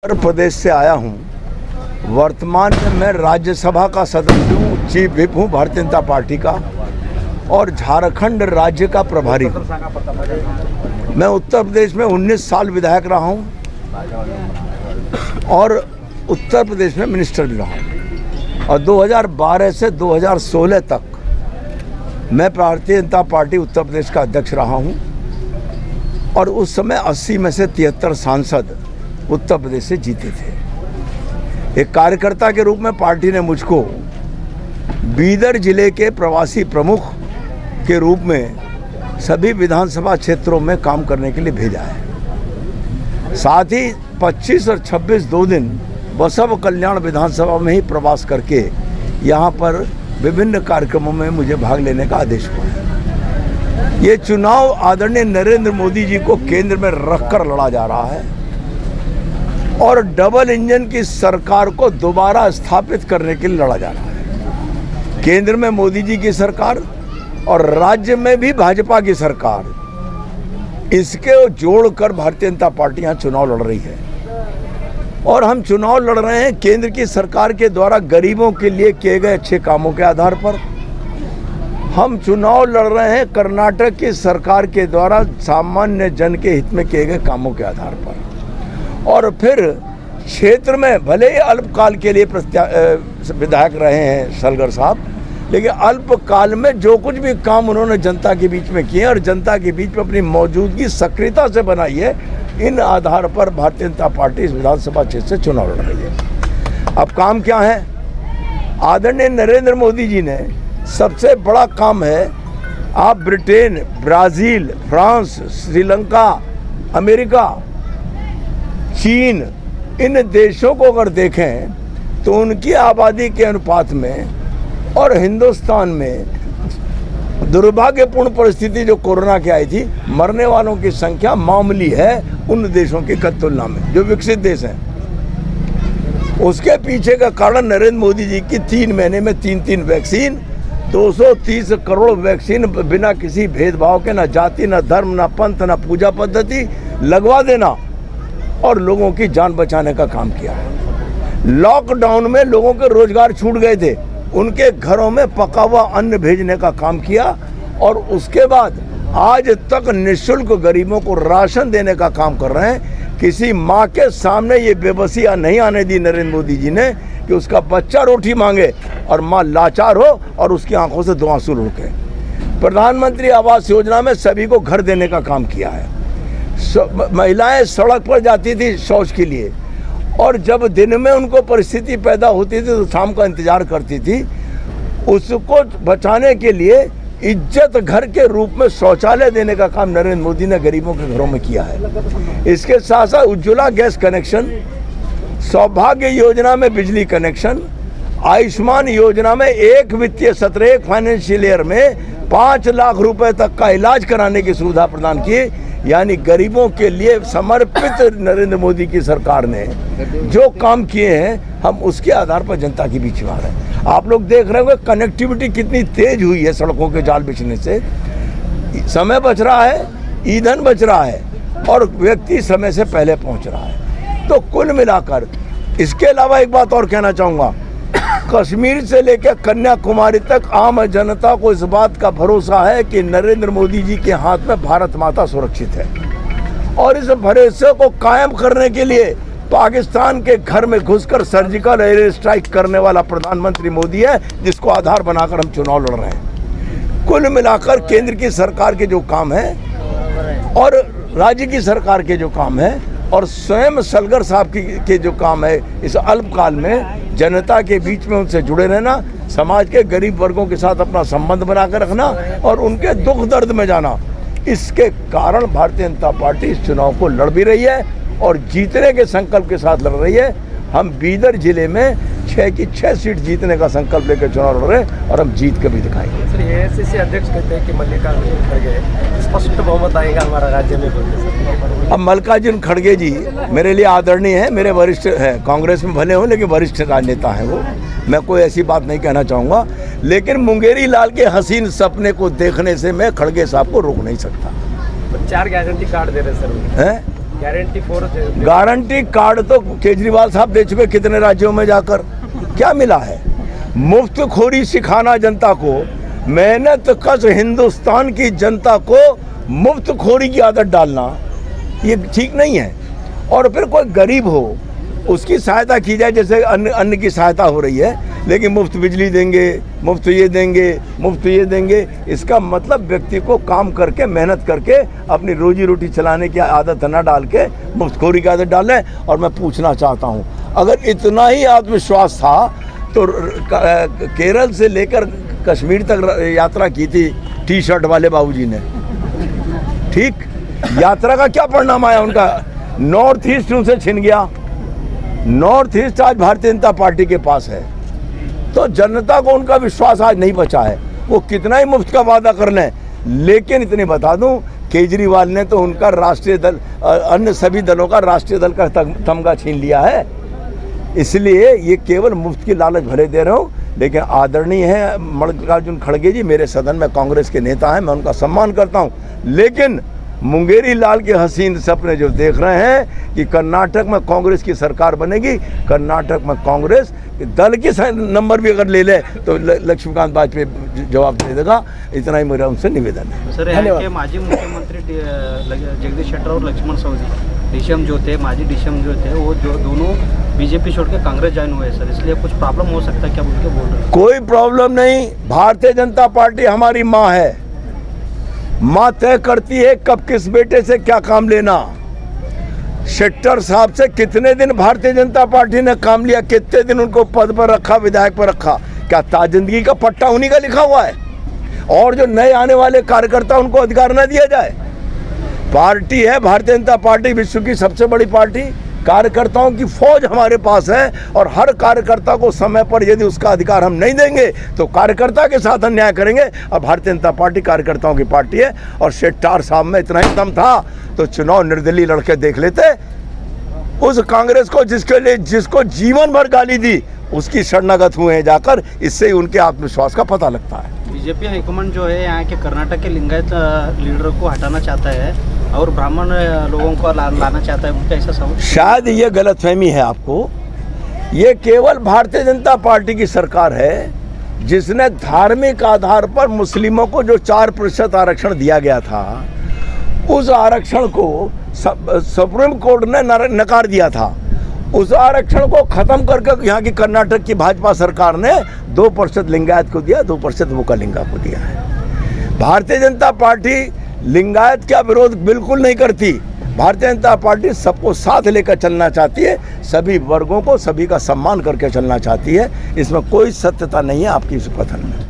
उत्तर प्रदेश से आया हूं। वर्तमान में मैं राज्यसभा का सदस्य हूं, चीफ व्हिप हूं भारतीय जनता पार्टी का और झारखंड राज्य का प्रभारी हूं। मैं उत्तर प्रदेश में 19 साल विधायक रहा हूं और उत्तर प्रदेश में मिनिस्टर भी रहा हूं और 2012 से 2016 तक मैं भारतीय जनता पार्टी उत्तर प्रदेश का अध्यक्ष रहा हूं और उस समय 80 में से 73 सांसद उत्तर प्रदेश से जीते थे। एक कार्यकर्ता के रूप में पार्टी ने मुझको बीदर जिले के प्रवासी प्रमुख के रूप में सभी विधानसभा क्षेत्रों में काम करने के लिए भेजा है। साथ ही 25 और 26 दो दिन बसव कल्याण विधानसभा में ही प्रवास करके यहाँ पर विभिन्न कार्यक्रमों में मुझे भाग लेने का आदेश हुआ है। ये चुनाव आदरणीय नरेंद्र मोदी जी को केंद्र में रखकर लड़ा जा रहा है और डबल इंजन की सरकार को दोबारा स्थापित करने के लिए लड़ा जा रहा है। केंद्र में मोदी जी की सरकार और राज्य में भी भाजपा की सरकार, इसके जोड़कर भारतीय जनता पार्टी यहाँ चुनाव लड़ रही है और हम चुनाव लड़ रहे हैं केंद्र की सरकार के द्वारा गरीबों के लिए किए गए अच्छे कामों के आधार पर। हम चुनाव लड़ रहे हैं कर्नाटक की सरकार के द्वारा सामान्य जन के हित में किए गए कामों के आधार पर और फिर क्षेत्र में भले ही अल्पकाल के लिए विधायक रहे हैं सलगर साहब, लेकिन अल्पकाल में जो कुछ भी काम उन्होंने जनता के बीच में किए और जनता के बीच में अपनी मौजूदगी सक्रियता से बनाई है, इन आधार पर भारतीय जनता पार्टी इस विधानसभा क्षेत्र से चुनाव लड़ रही है। अब काम क्या है? आदरणीय नरेंद्र मोदी जी ने सबसे बड़ा काम है, आप Britain, Brazil, France, Sri Lanka, America, चीन, इन देशों को अगर देखें तो उनकी आबादी के अनुपात में और हिंदुस्तान में दुर्भाग्यपूर्ण परिस्थिति जो कोरोना की आई थी, मरने वालों की संख्या मामूली है उन देशों की तुलना में जो विकसित देश हैं। उसके पीछे का कारण नरेंद्र मोदी जी की 3 महीने में 3 वैक्सीन, 230 करोड़ वैक्सीन बिना किसी भेदभाव के, न जाति, न धर्म, न पंथ, न पूजा पद्धति, लगवा देना और लोगों की जान बचाने का काम किया है। लॉकडाउन में लोगों के रोजगार छूट गए थे, उनके घरों में पका हुआ अन्न भेजने का काम किया और उसके बाद आज तक निःशुल्क गरीबों को राशन देने का काम कर रहे हैं। किसी माँ के सामने ये बेबसियाँ नहीं आने दी नरेंद्र मोदी जी ने कि उसका बच्चा रोटी मांगे और माँ लाचार हो और उसकी आंखों से 2 आंसू रुके। प्रधानमंत्री आवास योजना में सभी को घर देने का काम किया है। महिलाएं सड़क पर जाती थी शौच के लिए और जब दिन में उनको परिस्थिति पैदा होती थी तो शाम का इंतजार करती थी। उसको बचाने के लिए इज्जत घर के रूप में शौचालय देने का काम नरेंद्र मोदी ने गरीबों के घरों में किया है। इसके साथ साथ उज्ज्वला गैस कनेक्शन, सौभाग्य योजना में बिजली कनेक्शन, आयुष्मान योजना में एक वित्तीय सत्र, एक फाइनेंशियल ईयर में 5 लाख रुपए तक का इलाज कराने की सुविधा प्रदान की। यानी गरीबों के लिए समर्पित नरेंद्र मोदी की सरकार ने जो काम किए हैं, हम उसके आधार पर जनता के बीच में आ रहे हैं। आप लोग देख रहे होंगे कनेक्टिविटी कितनी तेज हुई है सड़कों के जाल बिछने से। समय बच रहा है, ईंधन बच रहा है और व्यक्ति समय से पहले पहुंच रहा है। तो कुल मिलाकर, इसके अलावा एक बात और कहना चाहूँगा, कश्मीर से लेकर कन्याकुमारी तक आम जनता को इस बात का भरोसा है कि नरेंद्र मोदी जी के हाथ में भारत माता सुरक्षित है और इस भरोसे को कायम करने के लिए पाकिस्तान के घर में घुसकर सर्जिकल एयर स्ट्राइक करने वाला प्रधानमंत्री मोदी है, जिसको आधार बनाकर हम चुनाव लड़ रहे हैं। कुल मिलाकर केंद्र की सरकार के जो काम है और राज्य की सरकार के जो काम है और स्वयं सलगर साहब के जो काम है, इस अल्पकाल में जनता के बीच में उनसे जुड़े रहना, समाज के गरीब वर्गों के साथ अपना संबंध बनाकर रखना और उनके दुख दर्द में जाना, इसके कारण भारतीय जनता पार्टी इस चुनाव को लड़ भी रही है और जीतने के संकल्प के साथ लड़ रही है। हम बीदर जिले में 6 की 6 सीट जीतने का संकल्प लेकर चुनाव लड़ रहे हैं और हम जीत कर भी दिखाएंगे। सर, एआईसीसी अध्यक्ष कहते हैं कि मल्लिकार्जुन खड़गे स्पष्ट बहुमत आएगा हमारा राज्य में। अब मल्लिकार्जुन खड़गे जी मेरे लिए आदरणीय है, मेरे वरिष्ठ हैं, कांग्रेस में भले हों लेकिन वरिष्ठ राजनेता हैं वो। मैं कोई ऐसी बात नहीं कहना चाहूँगा, लेकिन मुंगेरी लाल के हसीन सपने को देखने से मैं खड़गे साहब को रोक नहीं सकता। 4 गारंटी कार्ड दे रहे सर हैं, गारंटी फॉर गारंटी कार्ड तो केजरीवाल साहब दे चुके कितने राज्यों में जाकर, क्या मिला है? मुफ्तखोरी सिखाना जनता को, मेहनत कश हिंदुस्तान की जनता को मुफ्तखोरी की आदत डालना, ये ठीक नहीं है। और फिर कोई गरीब हो उसकी सहायता की जाए, जैसे अन्न की सहायता हो रही है, लेकिन मुफ्त बिजली देंगे, मुफ्त ये देंगे, मुफ्त ये देंगे, इसका मतलब व्यक्ति को काम करके मेहनत करके अपनी रोजी रोटी चलाने की आदत न डाल के मुफ्तखोरी की आदत डालें। और मैं पूछना चाहता हूँ, अगर इतना ही आत्मविश्वास था तो केरल से लेकर कश्मीर तक यात्रा की थी टी शर्ट वाले बाबूजी ने, ठीक? यात्रा का क्या परिणाम आया उनका? नॉर्थ ईस्ट उनसे छिन गया। नॉर्थ ईस्ट आज भारतीय जनता पार्टी के पास है, तो जनता को उनका विश्वास आज नहीं बचा है। वो कितना ही मुफ्त का वादा कर लें, लेकिन इतनी बता दूं, केजरीवाल ने तो उनका राष्ट्रीय दल, अन्य सभी दलों का राष्ट्रीय दल का तमगा छीन लिया है। इसलिए ये केवल मुफ्त की लालच भरे दे रहे हो। लेकिन आदरणीय है मल्लिकार्जुन खड़गे जी, मेरे सदन में कांग्रेस के नेता हैं, मैं उनका सम्मान करता हूँ, लेकिन मुंगेरी लाल के हसीन सपने जो देख रहे हैं कि कर्नाटक में कांग्रेस की सरकार बनेगी, कर्नाटक में कांग्रेस दल की नंबर भी अगर ले ले तो लक्ष्मीकांत वाजपेयी जवाब दे देगा। इतना ही मेरा उनसे निवेदन है। सर, यहाँ के माजी मुख्यमंत्री जगदीश शेट्टर और लक्ष्मण सवदी डीसीएम जो थे, माजी डीसीएम जो थे, वो जो दोनों बीजेपी छोड़ के कांग्रेस ज्वाइन हुए सर, इसलिए कुछ प्रॉब्लम हो सकता है क्या बोल के बोल रहे हैं? कोई प्रॉब्लम नहीं। भारतीय जनता पार्टी हमारी माँ है, माँ तय करती है कब किस बेटे से क्या काम लेना। शेट्टर साहब से कितने दिन भारतीय जनता पार्टी ने काम लिया, कितने दिन उनको पद पर रखा, विधायक पर रखा? क्या ताजिंदगी का पट्टा उन्हीं का लिखा हुआ है? और जो नए आने वाले कार्यकर्ता उनको अधिकार न दिया जाए? पार्टी है भारतीय जनता पार्टी, विश्व की सबसे बड़ी पार्टी, कार्यकर्ताओं की फौज हमारे पास है, और हर कार्यकर्ता को समय पर यदि उसका अधिकार हम नहीं देंगे तो कार्यकर्ता के साथ अन्याय करेंगे। और भारतीय जनता पार्टी कार्यकर्ताओं की पार्टी है, और शेट्टार साहब में इतना ही दम था तो चुनाव निर्दलीय लड़के देख लेते। उस कांग्रेस को जिसको जीवन भर गाली दी उसकी शरणागत हुए हैं जाकर, इससे ही उनके आत्मविश्वास का पता लगता है। बीजेपी हाईकमान जो है यहाँ के कर्नाटक के लिंगायत लीडर को हटाना चाहता है और ब्राह्मण लोगों को लाना चाहता है, उनका ऐसा समझ? शायद ये गलतफहमी है आपको। ये केवल भारतीय जनता पार्टी की सरकार है जिसने धार्मिक आधार पर मुस्लिमों को जो 4% आरक्षण दिया गया था, उस आरक्षण को सुप्रीम कोर्ट ने नकार दिया था। उस आरक्षण को खत्म करके यहाँ की कर्नाटक की भाजपा सरकार ने 2% लिंगायत को दिया, 2% वोकलिंगा को दिया है। भारतीय जनता पार्टी लिंगायत का विरोध बिल्कुल नहीं करती। भारतीय जनता पार्टी सबको साथ लेकर चलना चाहती है, सभी वर्गों को, सभी का सम्मान करके चलना चाहती है। इसमें कोई सत्यता नहीं है आपकी इस कथन में।